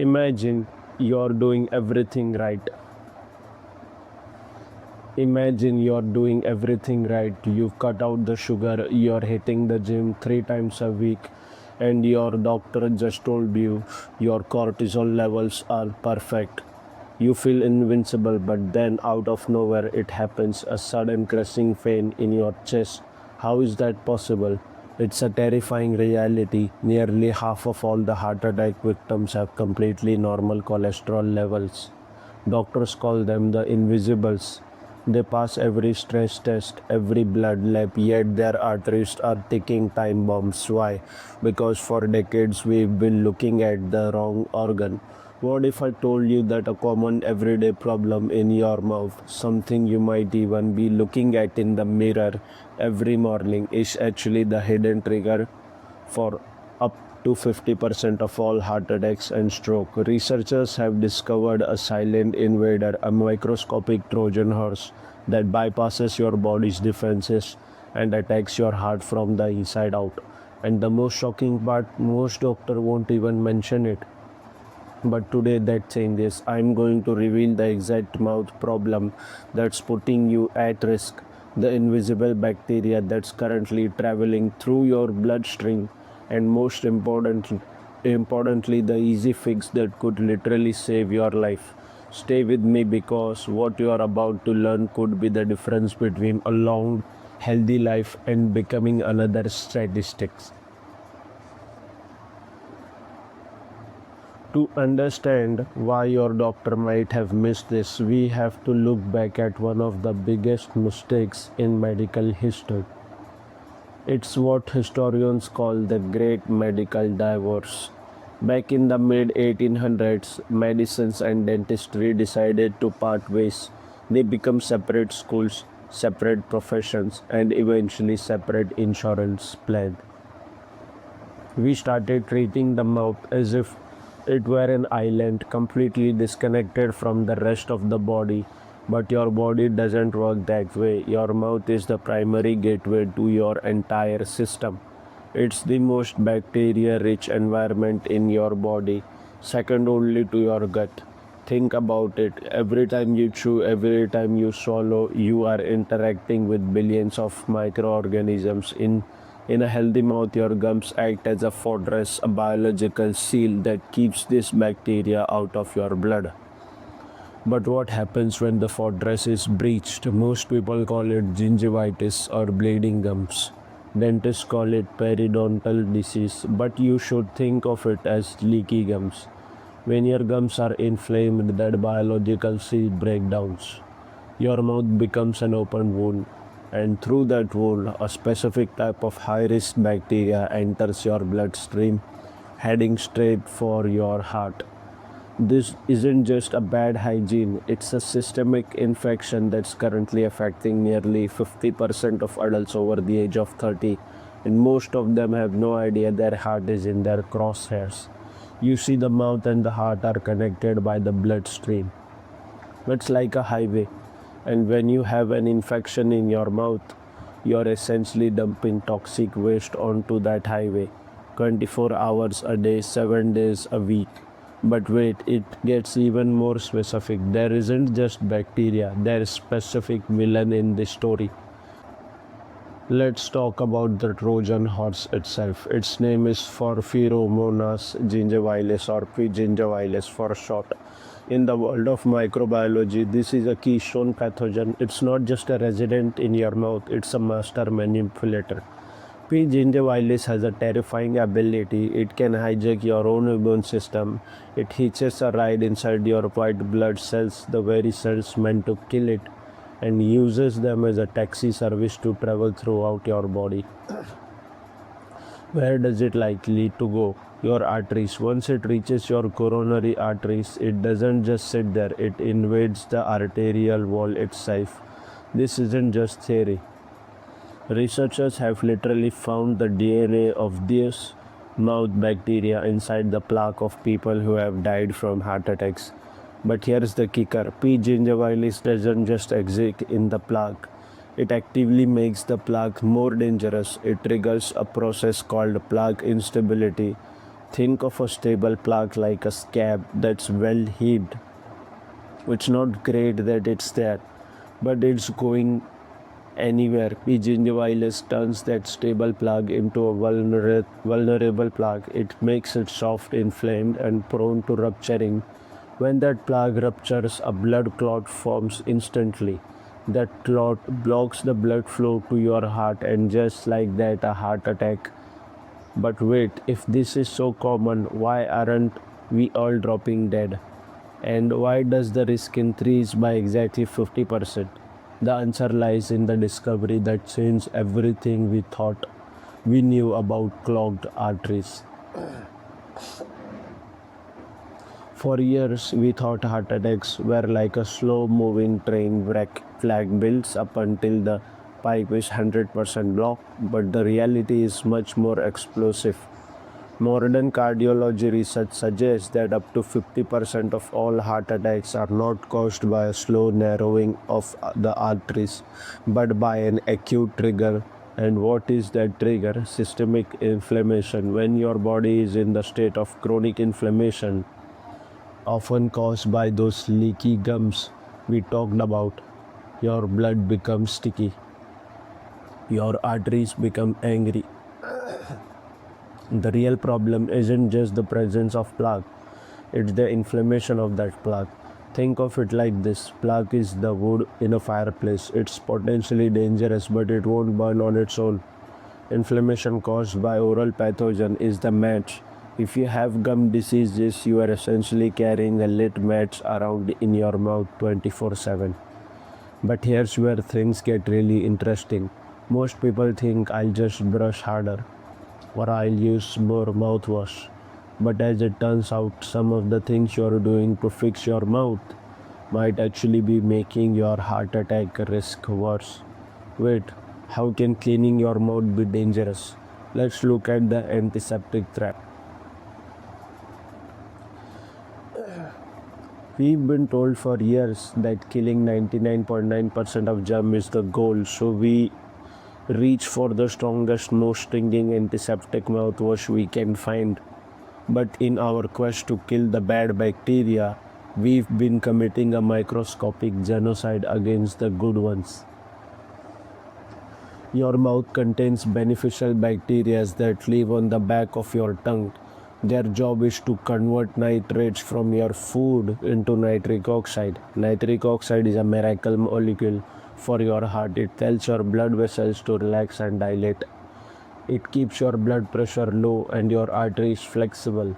Imagine you're doing everything right. Imagine you're doing everything right. You've cut out the sugar, you're hitting the gym 3 times a week, and your doctor just told you your cortisol levels are perfect. You feel invincible, but then out of nowhere it happens, a sudden crushing pain in your chest. How is that possible? It's a terrifying reality. Nearly half of all the heart attack victims have completely normal cholesterol levels. Doctors call them the invisibles. They pass every stress test, every blood lab, yet their arteries are ticking time bombs. Why? Because for decades we've been looking at the wrong organ. What if I told you that a common everyday problem in your mouth, something you might even be looking at in the mirror every morning, is actually the hidden trigger for up to 50% of all heart attacks and stroke? Researchers have discovered a silent invader, a microscopic Trojan horse that bypasses your body's defenses and attacks your heart from the inside out. And the most shocking part, most doctors won't even mention it. But today that changes. I'm going to reveal the exact mouth problem that's putting you at risk, the invisible bacteria that's currently traveling through your bloodstream, and most importantly, the easy fix that could literally save your life. Stay with me because what you are about to learn could be the difference between a long, healthy life and becoming another statistics. To understand why your doctor might have missed this, we have to look back at one of the biggest mistakes in medical history. It's what historians call the Great Medical Divorce. Back in the mid 1800s, medicine and dentistry decided to part ways. They become separate schools, separate professions, and eventually separate insurance plans. We started treating the mouth as if it were an island completely disconnected from the rest of the body. But your body doesn't work that way. Your mouth is the primary gateway to your entire system. It's the most bacteria rich environment in your body, second only to your gut. Think about it. Every time you chew, every time you swallow, you are interacting with billions of microorganisms. In a healthy mouth, your gums act as a fortress, a biological seal that keeps this bacteria out of your blood. But what happens when the fortress is breached? Most people call it gingivitis or bleeding gums. Dentists call it periodontal disease, but you should think of it as leaky gums. When your gums are inflamed, that biological seal breakdowns. Your mouth becomes an open wound, and through that wound, a specific type of high-risk bacteria enters your bloodstream, heading straight for your heart. This isn't just a bad hygiene, it's a systemic infection that's currently affecting nearly 50% of adults over the age of 30, and most of them have no idea their heart is in their crosshairs. You see, the mouth and the heart are connected by the bloodstream. It's like a highway, and when you have an infection in your mouth, you're essentially dumping toxic waste onto that highway 24 hours a day, 7 days a week. But wait, it gets even more specific. There isn't just bacteria, there is specific villain in the story. Let's talk about the Trojan horse itself. Its name is Pheromonas gingivilis, or P. gingivilis for short. In the world of microbiology, this is a keystone pathogen. It's not just a resident in your mouth, it's a master manipulator. P. gingivilis has a terrifying ability. It can hijack your own immune system. It hitches a ride inside your white blood cells, the very cells meant to kill it, and uses them as a taxi service to travel throughout your body. Where does it likely to go? Your arteries. Once it reaches your coronary arteries, it doesn't just sit there, it invades the arterial wall itself. This isn't just theory. Researchers have literally found the DNA of these mouth bacteria inside the plaque of people who have died from heart attacks. But here's the kicker. P. gingivilis doesn't just exist in the plaque. It actively makes the plaque more dangerous. It triggers a process called plaque instability. Think of a stable plaque like a scab that's well healed. It's not great that it's there, but it's going anywhere. Gingivitis turns that stable plaque into a vulnerable plaque. It makes it soft, inflamed, and prone to rupturing. When that plaque ruptures, a blood clot forms instantly. That clot blocks the blood flow to your heart, and just like that, a heart attack. But wait, if this is so common, why aren't we all dropping dead? And why does the risk increase by exactly 50%? The answer lies in the discovery that changed everything we thought we knew about clogged arteries. For years, we thought heart attacks were like a slow moving train wreck. Flag builds up until the pipe is 100% blocked, but the reality is much more explosive. Modern cardiology research suggests that up to 50% of all heart attacks are not caused by a slow narrowing of the arteries, but by an acute trigger. And what is that trigger? Systemic inflammation. When your body is in the state of chronic inflammation, often caused by those leaky gums we talked about, your blood becomes sticky, your arteries become angry. The real problem isn't just the presence of plaque, it's the inflammation of that plaque. Think of it like this: plaque is the wood in a fireplace. It's potentially dangerous, but it won't burn on its own. Inflammation caused by oral pathogen is the match. If you have gum diseases, you are essentially carrying a lit match around in your mouth 24/7. But here's where things get really interesting. Most people think I'll just brush harder or I'll use more mouthwash. But as it turns out, some of the things you're doing to fix your mouth might actually be making your heart attack risk worse. Wait, how can cleaning your mouth be dangerous? Let's look at the antiseptic trap. We've been told for years that killing 99.9% of germ is the goal, so we reach for the strongest, most stinging antiseptic mouthwash we can find. But in our quest to kill the bad bacteria, we've been committing a microscopic genocide against the good ones. Your mouth contains beneficial bacteria that live on the back of your tongue. Their job is to convert nitrates from your food into nitric oxide. Nitric oxide is a miracle molecule for your heart. It tells your blood vessels to relax and dilate. It keeps your blood pressure low and your arteries flexible.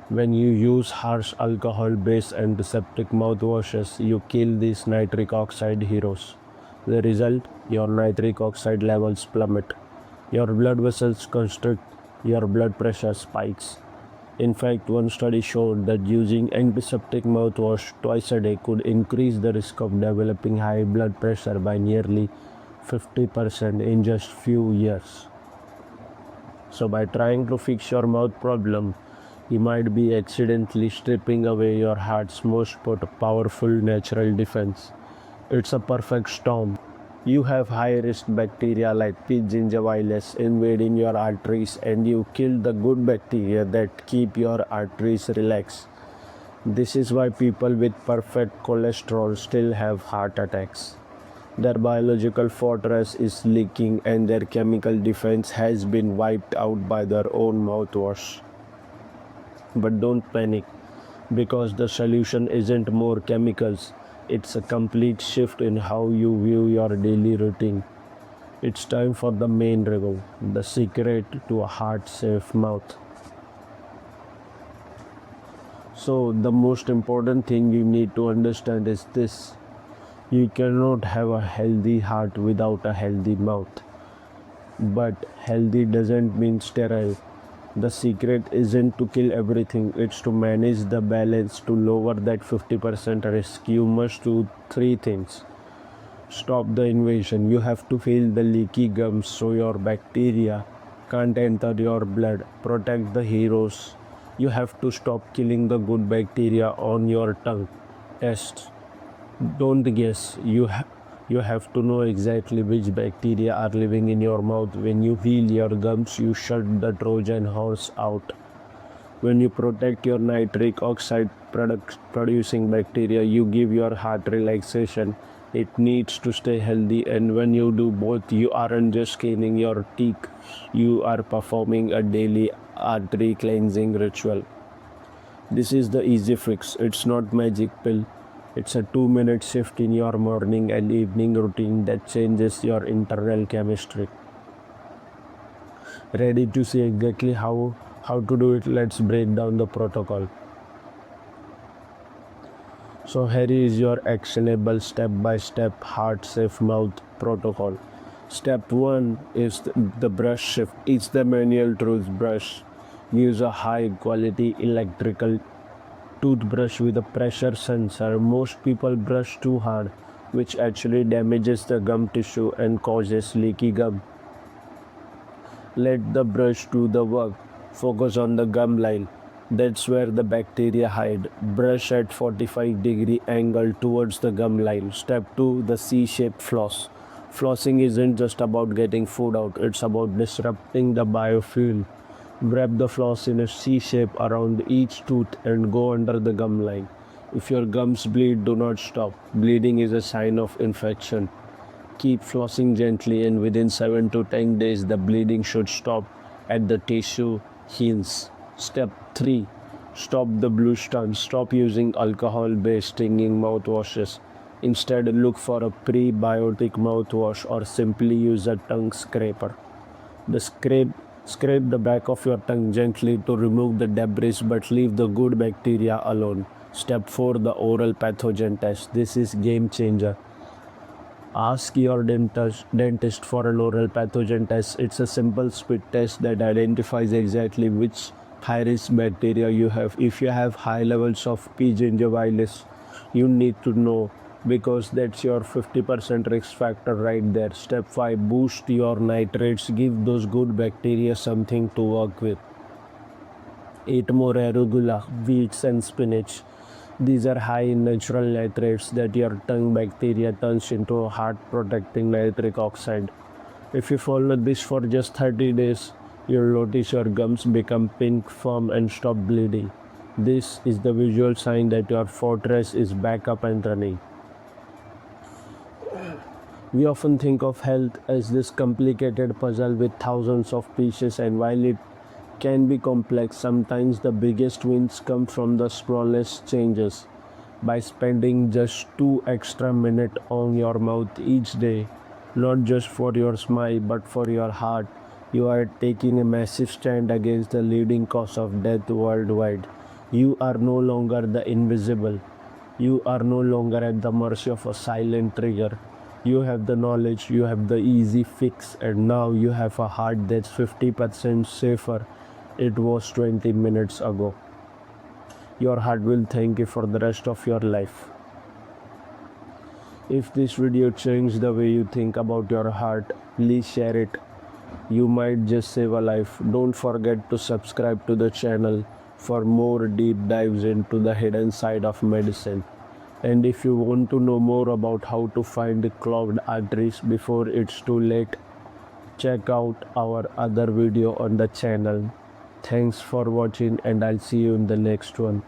When you use harsh alcohol-based antiseptic mouthwashes, you kill these nitric oxide heroes. The result? Your nitric oxide levels plummet. Your blood vessels constrict, your blood pressure spikes. In fact, one study showed that using antiseptic mouthwash twice a day could increase the risk of developing high blood pressure by nearly 50% in just few years. So by trying to fix your mouth problem, you might be accidentally stripping away your heart's most powerful natural defense. It's a perfect storm. You have high-risk bacteria like P. gingivitis invading your arteries, and you kill the good bacteria that keep your arteries relaxed. This is why people with perfect cholesterol still have heart attacks. Their biological fortress is leaking and their chemical defense has been wiped out by their own mouthwash. But don't panic, because the solution isn't more chemicals. It's a complete shift in how you view your daily routine. It's time for the main reveal, the secret to a heart-safe mouth. So the most important thing you need to understand is this: you cannot have a healthy heart without a healthy mouth. But healthy doesn't mean sterile. The secret isn't to kill everything, it's to manage the balance. To lower that 50% risk, you must do three things. Stop the invasion. You have to fill the leaky gums so your bacteria can't enter your blood. Protect the heroes. You have to stop killing the good bacteria on your tongue. Test. Don't guess. You have to know exactly which bacteria are living in your mouth. When you heal your gums, you shut the Trojan horse out. When you protect your nitric oxide producing bacteria, you give your heart relaxation it needs to stay healthy. And when you do both, you aren't just cleaning your teeth, you are performing a daily artery cleansing ritual. This is the easy fix. It's not magic pill. It's a 2-minute shift in your morning and evening routine that changes your internal chemistry. Ready to see exactly how to do it? Let's break down the protocol. So here is your actionable step-by-step heart-safe mouth protocol. Step 1 is the brush shift. It's the manual toothbrush. Use a high-quality electrical toothbrush with a pressure sensor. Most people brush too hard, which actually damages the gum tissue and causes leaky gum. Let the brush do the work. Focus on the gum line. That's where the bacteria hide. Brush at 45-degree angle towards the gum line. Step 2, the C-shaped floss. Flossing isn't just about getting food out, it's about disrupting the biofilm. Wrap the floss in a C shape around each tooth and go under the gum line. If your gums bleed, do not stop. Bleeding is a sign of infection. Keep flossing gently, and within 7 to 10 days, the bleeding should stop and the tissue heals. Step 3. Stop the blue stunt. Stop using alcohol-based stinging mouthwashes. Instead, look for a prebiotic mouthwash or simply use a tongue scraper. Scrape the back of your tongue gently to remove the debris but leave the good bacteria alone. Step 4, the oral pathogen test. This is game changer. Ask your dentist for an oral pathogen test. It's a simple spit test that identifies exactly which high-risk bacteria you have. If you have high levels of P. gingivalis, you need to know because that's your 50% risk factor right there. Step 5, boost your nitrates. Give those good bacteria something to work with. Eat more arugula, wheats and spinach. These are high in natural nitrates that your tongue bacteria turns into heart protecting nitric oxide. If you follow this for just 30 days, you'll notice your gums become pink, firm and stop bleeding. This is the visual sign that your fortress is back up and running. We often think of health as this complicated puzzle with thousands of pieces, and while it can be complex, sometimes the biggest wins come from the smallest changes. By spending just 2 extra minutes on your mouth each day, not just for your smile but for your heart, you are taking a massive stand against the leading cause of death worldwide. You are no longer the invisible. You are no longer at the mercy of a silent trigger. You have the knowledge, you have the easy fix, and now you have a heart that's 50% safer it was 20 minutes ago. Your heart will thank you for the rest of your life. If this video changed the way you think about your heart, please share it. You might just save a life. Don't forget to subscribe to the channel for more deep dives into the hidden side of medicine. And if you want to know more about how to find clogged arteries before it's too late, check out our other video on the channel. Thanks for watching and I'll see you in the next one.